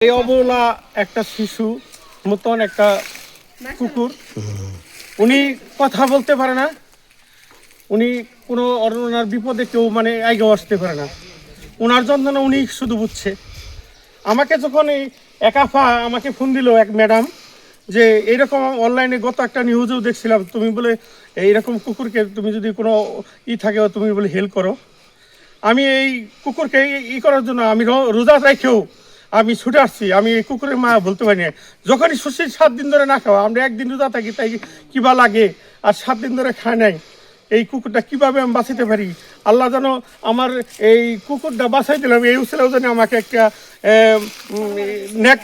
এই অবলা একটা শিশু মতন একটা কুকুর, উনি কথা বলতে পারে না, উনি কোনো ওনার বিপদে কেউ মানে আগে আসতে পারে না, ওনার যন্ত্রণা উনি শুধু বুঝছে। আমাকে যখন এই একাফা আমাকে ফোন দিল এক ম্যাডাম, যে এইরকম অনলাইনে গত একটা নিউজেও দেখছিলাম, তুমি বলে এইরকম কুকুরকে তুমি যদি কোনো থাকে তুমি বলে হেল্প করো। আমি এই কুকুরকে করার জন্য আমি রোজা রেখেও আমি ছুটে আসছি। আমি এই কুকুরের মা বলতে পারি না। যখনই সুশীল 7 দিন ধরে না খাওয়া, আমরা একদিন রোজা থাকি, তাই কিবা লাগে, আর 7 দিন ধরে খায় নাই। এই কুকুরটা কিভাবে আমি বাঁচাতে পারি, আল্লাহ যেন আমার এই কুকুরটা বাঁচাই দিলাম, এই উসিলাও যেন আমাকে একটা নেক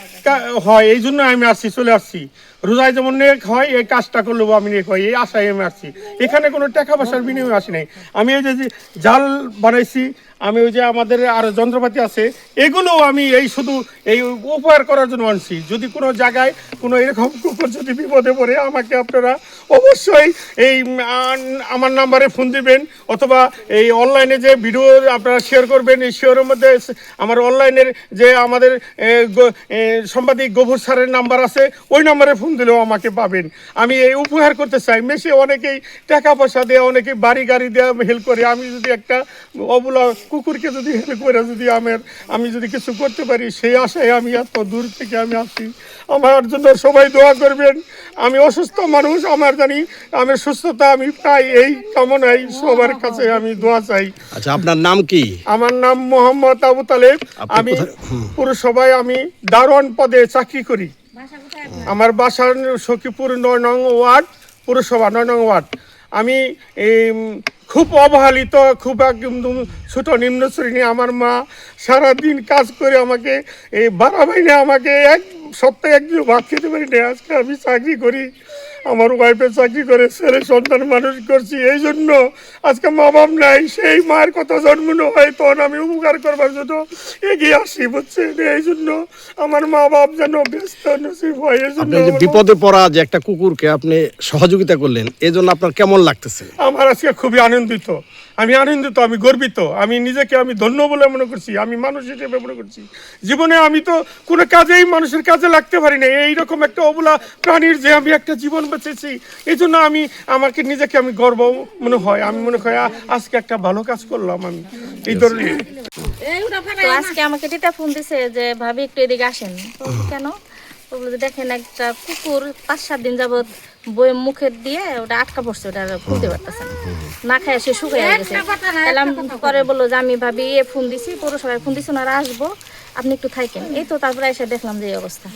হয়, এই জন্য আমি আসছি, চলে আসছি। রোজায় যেমন নেক হয়, এই কাজটা করলেও আমি নেক হয়, এই আশায় আমি আসছি। এখানে কোনো টাকা পয়সার বিনিময়ে আসি নাই। আমি এই যে জাল বানাইছি, আমি ওই যে আমাদের আর যন্ত্রপাতি আছে, এগুলোও আমি এই শুধু এই উপহার করার জন্য আনছি। যদি কোনো জায়গায় কোনো এরকম কুকুর যদি বিপদে পড়ে, আমাকে আপনারা অবশ্যই এই আমার নাম্বারে ফোন দিবেন, অথবা এই অনলাইনে যে ভিডিও আপনারা শেয়ার করবেন, এই শেয়ারের মধ্যে আমার অনলাইনের যে আমাদের সাংবাদিক গফুর স্যারের নাম্বার আছে, ওই নাম্বারে ফোন দিলেও আমাকে পাবেন। আমি এই উপহার করতে চাই। মেশে অনেকেই টাকা পয়সা দেওয়া, অনেকে বাড়ি গাড়ি দেওয়া হেল্প করে। আমি যদি একটা অবলা কুকুরকে যদি হেল্প করে যদি আমি যদি কিছু করতে পারি, সেই আশায় আমি এত দূর থেকে আমি আসি। আমার জন্য সবাই দোয়া করবেন। আমি অসুস্থ মানুষ, আমার জানি আমি সুস্থতা আমি পাই, এই কামনায় সবার কাছে আমি দোয়া চাই। আচ্ছা, আপনার নাম কি? আমার নাম মোহাম্মদ আবু তালেব। আমি পুরসভায় আমি দারোয়ান পদে চাকরি করি। আমার বাসা সখীপুর 9 নং ওয়ার্ড, পুরসভা 9 নং ওয়ার্ড। আমি খুব অবহেলিত, খুব একদম ছোট নিম্ন শ্রেণী। আমার মা সারাদিন কাজ করে আমাকে এই বাড়া বাইনে আমাকে এক সপ্তাহে একদিন ভাত খেতে পারি না। আজকে আমি চাকরি করি, আমার ওয়াইফে চাকরি করে ছেলে সন্তান মানুষ করছি। এই জন্য আজকে মা বাপ নাই, সেই মায়ের কথা জন্মানো হয়, তখন আমি উপকার করবার জন্য এগিয়ে আসি, বুঝছেন? এই জন্য আমার মা বাপ যেন ব্যস্ত নসিব হয়। এই জন্য বিপদে পড়া যে একটা কুকুরকে আপনি সহযোগিতা করলেন, এই জন্য আপনার কেমন লাগতেছে? আমার আজকে খুবই আনন্দিত, আমি আনন্দিত, আমি গর্বিত। আমি নিজেকে আমি ধন্য বলে মনে করছি, আমি মানুষ হিসেবে মনে করছি। জীবনে আমি তো কোনো কাজেই মানুষের কাজে লাগতে পারি না, এইরকম একটা অবলা প্রাণীর যে আমি একটা জীবন বেঁচেছি, এই জন্য আমাকে নিজেকে আমি গর্ব মনে হয়। আমি মনে হয় আজকে একটা ভালো কাজ করলাম আমি এই ধরনের। তো আজকে আমাকে টিটা ফোন দিছে যে ভাবি একটু এদিকে আসেন। কেন? দেখেন একটা কুকুর 5-7 দিন যাবত বইয়ের মুখের দিয়ে ওটা আটকা পড়ছে, ওটা খুলতে পারতেছে না খায় সে শুকিয়ে গেছে। এলাম পরে বললো যে আমি ভাবি ফোন দিছি, পৌরসভায় ফোন দিছি, ওনারা আসবো, আপনি একটু থাকেন। এই তো তারপরে এসে দেখলাম যে এই অবস্থা।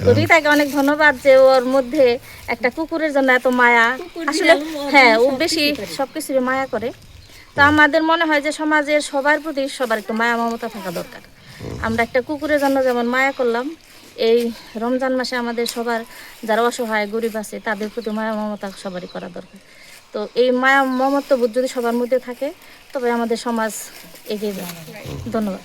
তো রিতাকে অনেক ধন্যবাদ যে ওর মধ্যে একটা কুকুরের জন্য এত মায়া। আসলে হ্যাঁ, ও বেশি সবকিছুরই মায়া করে। তো আমাদের মনে হয় যে সমাজের সবার প্রতি সবার একটু মায়া মমতা থাকা দরকার। আমরা একটা কুকুরের জন্য যেমন মায়া করলাম, এই রমজান মাসে আমাদের সবার যারা অসহায় গরিব আছে তাদের প্রতি মায়া মমতা সবারই করা দরকার। তো এই মায়া মমত্ববোধ যদি সবার মধ্যে থাকে, তবে আমাদের সমাজ এগিয়ে যাবে। ধন্যবাদ।